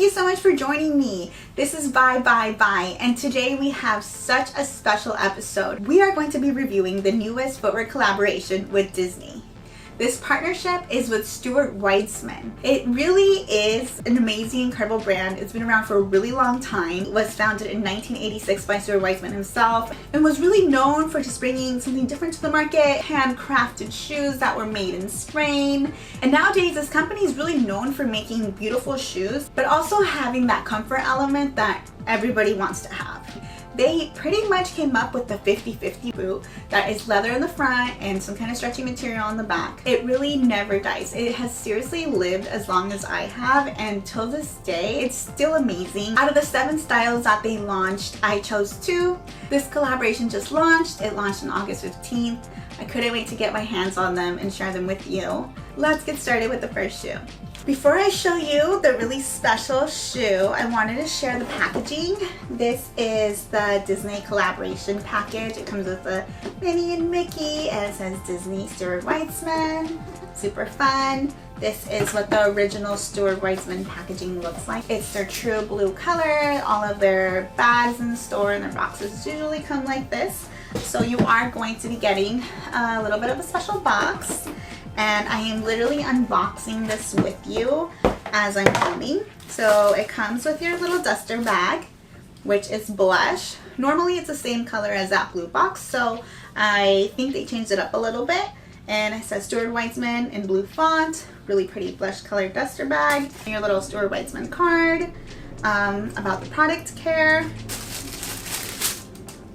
Thank you so much for joining me. This is Bye, and today we have such a special episode. We are going to be reviewing the newest footwear collaboration with Disney. This partnership is with Stuart Weitzman. It really is an amazing, incredible brand. It's been around for a really long time. It was founded in 1986 by Stuart Weitzman himself and was really known for just bringing something different to the market, handcrafted shoes that were made in Spain. And nowadays, this company is really known for making beautiful shoes, but also having that comfort element that everybody wants to have. They pretty much came up with the 50-50 boot that is leather in the front and some kind of stretchy material on the back. It really never dies. It has seriously lived as long as I have, and till this day, it's still amazing. Out of the 7 styles that they launched, I chose 2. This collaboration just launched. It launched on August 15th. I couldn't wait to get my hands on them and share them with you. Let's get started with the first shoe. Before I show you the really special shoe, I wanted to share the packaging. This is the Disney collaboration package. It comes with the Minnie and Mickey, and it says Disney Stuart Weitzman. Super fun. This is what the original Stuart Weitzman packaging looks like. It's their true blue color. All of their bags in the store and their boxes usually come like this. So you are going to be getting a little bit of a special box. And I am literally unboxing this with you as I'm filming. So it comes with your little duster bag, which is blush. Normally it's the same color as that blue box, so I think they changed it up a little bit. And it says Stuart Weitzman in blue font, really pretty blush colored duster bag. And your little Stuart Weitzman card about the product care.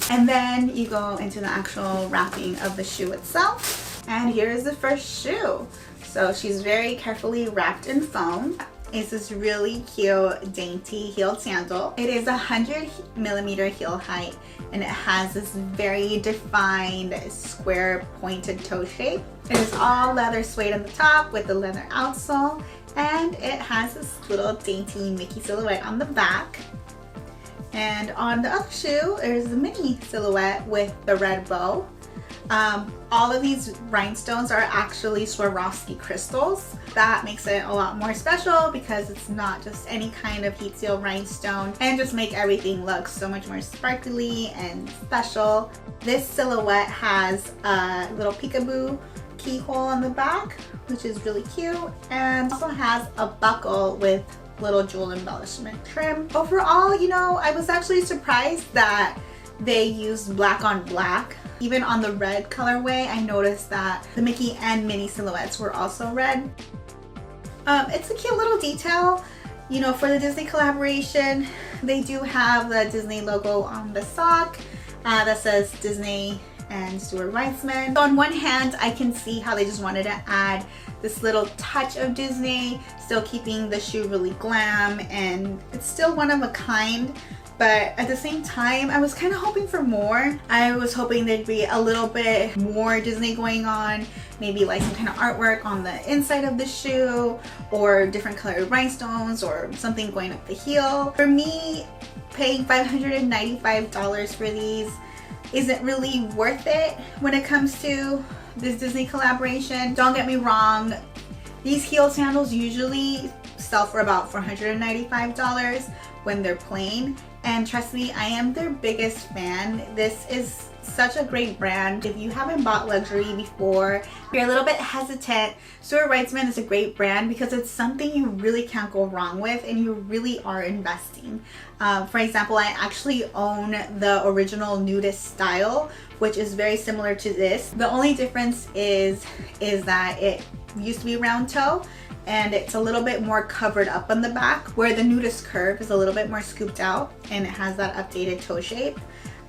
And then you go into the actual wrapping of the shoe itself. And here is the first shoe. So she's very carefully wrapped in foam. It's this really cute, dainty heeled sandal. It is 100mm heel height, and it has this very defined square pointed toe shape. It is all leather suede on the top with the leather outsole, and it has this little dainty Mickey silhouette on the back. And on the other shoe, there's the Minnie silhouette with the red bow. All of these rhinestones are actually Swarovski crystals. That makes it a lot more special because it's not just any kind of heat seal rhinestone, and just make everything look so much more sparkly and special. This silhouette has a little peekaboo keyhole on the back, which is really cute, and also has a buckle with little jewel embellishment trim. Overall, you know, I was actually surprised that they used black on black. Even on the red colorway, I noticed that the Mickey and Minnie silhouettes were also red. It's a cute little detail. You know, for the Disney collaboration, they do have the Disney logo on the sock that says Disney and Stuart Weitzman. So on one hand, I can see how they just wanted to add this little touch of Disney, still keeping the shoe really glam, and it's still one of a kind. But at the same time, I was kind of hoping for more. I was hoping there'd be a little bit more Disney going on, maybe like some kind of artwork on the inside of the shoe, or different colored rhinestones, or something going up the heel. For me, paying $595 for these isn't really worth it when it comes to this Disney collaboration. Don't get me wrong, these heel sandals usually sell for about $495 when they're plain. And trust me, I am their biggest fan. This is such a great brand. If you haven't bought luxury before, you're a little bit hesitant, Stuart Weitzman is a great brand because it's something you really can't go wrong with, and you really are investing. For example, I actually own the original nudist style, which is very similar to this. The only difference is that it used to be round toe, and it's a little bit more covered up on the back, where the nudist curve is a little bit more scooped out and it has that updated toe shape.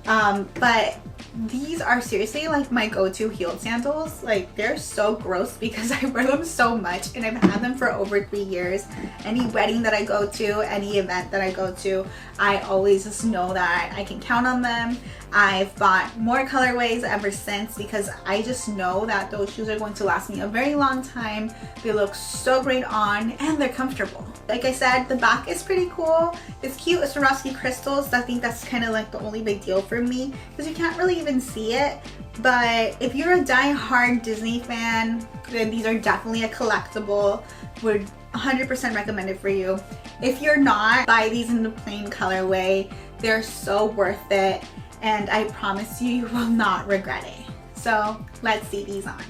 But these are seriously like my go-to heeled sandals. Like, they're so gross because I wear them so much, and I've had them for over 3 years. Any wedding that I go to, any event that I go to, I always just know that I can count on them. I've bought more colorways ever since because I just know that those shoes are going to last me a very long time. They look so great on, and they're comfortable. Like I said, the back is pretty cool. It's cute. It's Swarovski crystals. I think that's kind of like the only big deal for me because you can't really even see it. But if you're a die-hard Disney fan, then these are definitely a collectible. Would 100% recommend it for you. If you're not, buy these in the plain colorway. They're so worth it, and I promise you, you will not regret it. So let's see these on.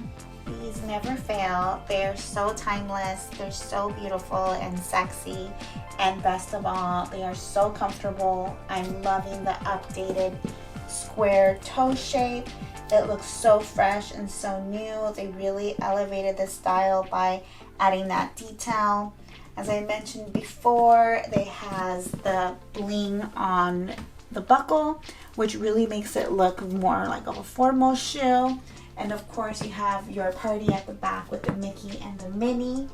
These never fail. They're so timeless. They're so beautiful and sexy. And best of all, they are so comfortable. I'm loving the updated square toe shape. It looks so fresh and so new. They really elevated the style by adding that detail. As I mentioned before, they has the bling on the buckle, which really makes it look more like of a formal shoe. And of course, you have your party at the back with the Mickey and the Minnie.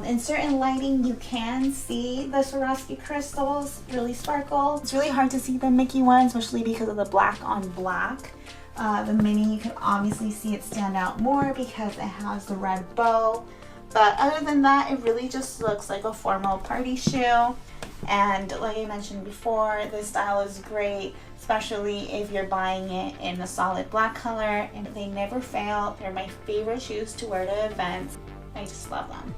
In certain lighting, you can see the Swarovski crystals really sparkle. It's really hard to see the Mickey one, especially because of the black on black. The Minnie, you can obviously see it stand out more because it has the red bow. But other than that, it really just looks like a formal party shoe. And like I mentioned before, this style is great, especially if you're buying it in a solid black color. And they never fail. They're my favorite shoes to wear to events. I just love them.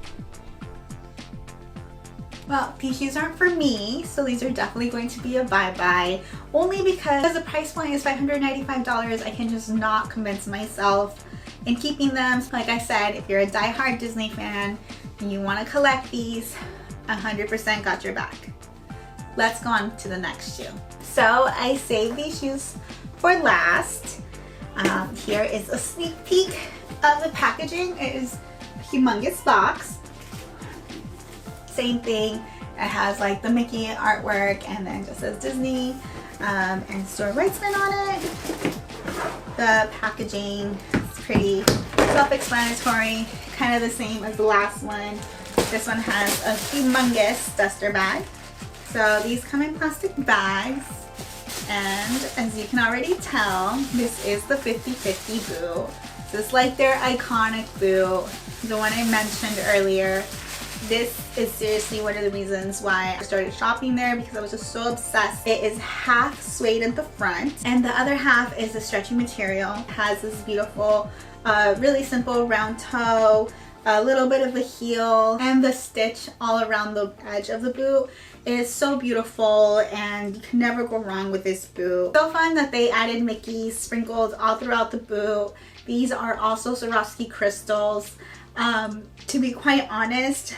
Well, these shoes aren't for me, so these are definitely going to be a bye-bye. Only because the price point is $595, I can just not convince myself in keeping them. Like I said, if you're a die-hard Disney fan and you want to collect these, 100% got your back. Let's go on to the next shoe. So I saved these shoes for last. Here is a sneak peek of the packaging. It is a humongous box. Same thing. It has like the Mickey artwork and then just says Disney and Stuart Weitzman on it. The packaging is pretty self-explanatory, kind of the same as the last one. This one has a humongous duster bag. So these come in plastic bags, and as you can already tell, this is the 50/50 boot. This is like their iconic boot, the one I mentioned earlier. This is seriously one of the reasons why I started shopping there, because I was just so obsessed. It is half suede at the front and the other half is a stretchy material. It has this beautiful, really simple round toe, a little bit of a heel, and the stitch all around the edge of the boot is so beautiful, and you can never go wrong with this boot. So fun that they added Mickey sprinkled all throughout the boot. These are also Swarovski crystals. To be quite honest,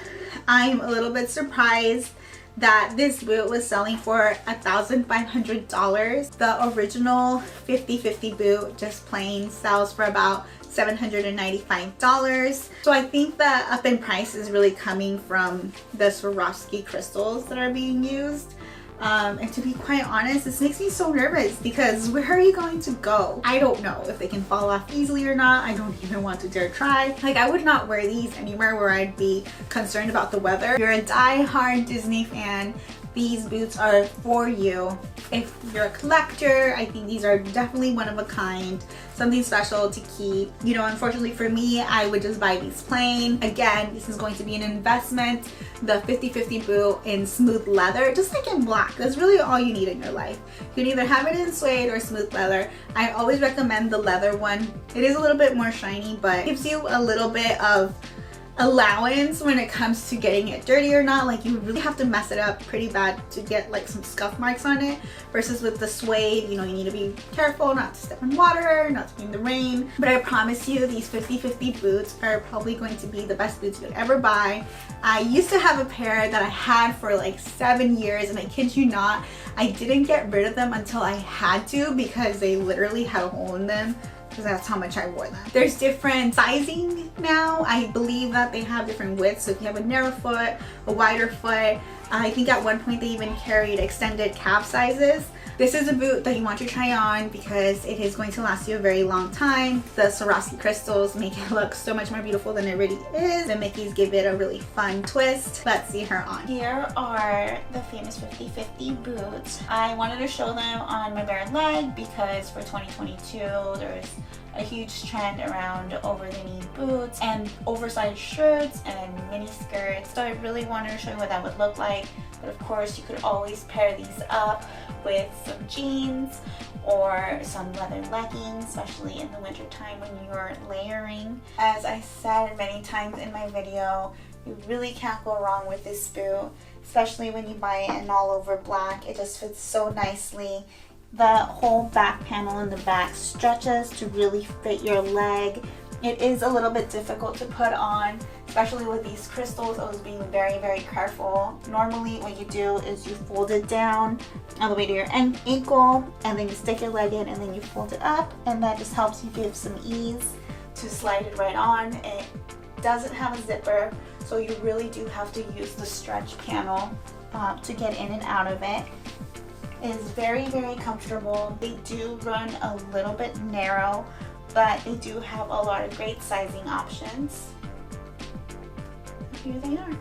I'm a little bit surprised that this boot was selling for $1,500. The original 50/50 boot, just plain, sells for about $795. So I think the up in price is really coming from the Swarovski crystals that are being used. And to be quite honest, this makes me so nervous because where are you going to go? I don't know if they can fall off easily or not. I don't even want to dare try. Like, I would not wear these anywhere where I'd be concerned about the weather. If you're a die-hard Disney fan, these boots are for you. If you're a collector, I think these are definitely one of a kind, something special to keep. You know, unfortunately for me, I would just buy these plain. Again, this is going to be an investment. The 50/50 boot in smooth leather, just like in black. That's really all you need in your life. You can either have it in suede or smooth leather. I always recommend the leather one. It is a little bit more shiny, but gives you a little bit of allowance when it comes to getting it dirty or not. Like, you really have to mess it up pretty bad to get like some scuff marks on it, versus with the suede, you know, you need to be careful not to step in water, not to be in the rain. But I promise you, these 50/50 boots are probably going to be the best boots you could ever buy. I used to have a pair that I had for like 7 years, and I kid you not, I didn't get rid of them until I had to, because they literally had a hole in them, because that's how much I wore them. There's different sizing now. I believe that they have different widths. So if you have a narrow foot, a wider foot, I think at one point they even carried extended calf sizes. This is a boot that you want to try on because it is going to last you a very long time. The Swarovski crystals make it look so much more beautiful than it really is. The Mickeys give it a really fun twist. Let's see her on. Here are the famous 50/50 boots. I wanted to show them on my bare leg because for 2022 there's a huge trend around over the knee boots and oversized shirts and mini skirts. So I really wanted to show you what that would look like. But of course, you could always pair these up with some jeans or some leather leggings, especially in the winter time when you're layering. As I said many times in my video, you really can't go wrong with this boot. especially when you buy it in all over black. It just fits so nicely. The whole back panel in the back stretches to really fit your leg. It is a little bit difficult to put on, especially with these crystals. I was being very, very careful. Normally what you do is you fold it down all the way to your ankle, and then you stick your leg in, and then you fold it up, and that just helps you give some ease to slide it right on. It doesn't have a zipper, so you really do have to use the stretch panel to get in and out of it. It is very, very comfortable. They do run a little bit narrow, but they do have a lot of great sizing options. Here they are.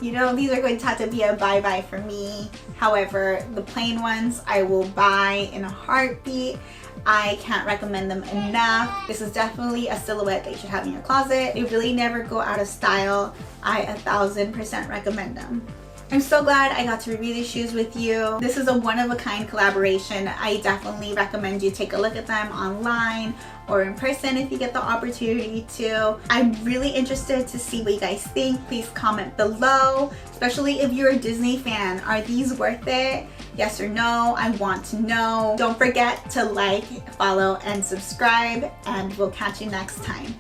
You know, these are going to have to be a bye-bye for me. However, the plain ones I will buy in a heartbeat. I can't recommend them enough. This is definitely a silhouette that you should have in your closet. They really never go out of style. I 1000% recommend them. I'm so glad I got to review these shoes with you. This is a one-of-a-kind collaboration. I definitely recommend you take a look at them online or in person if you get the opportunity to. I'm really interested to see what you guys think. Please comment below, especially if you're a Disney fan. Are these worth it? Yes or no? I want to know. Don't forget to like, follow, and subscribe, and we'll catch you next time.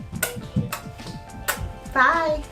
Bye.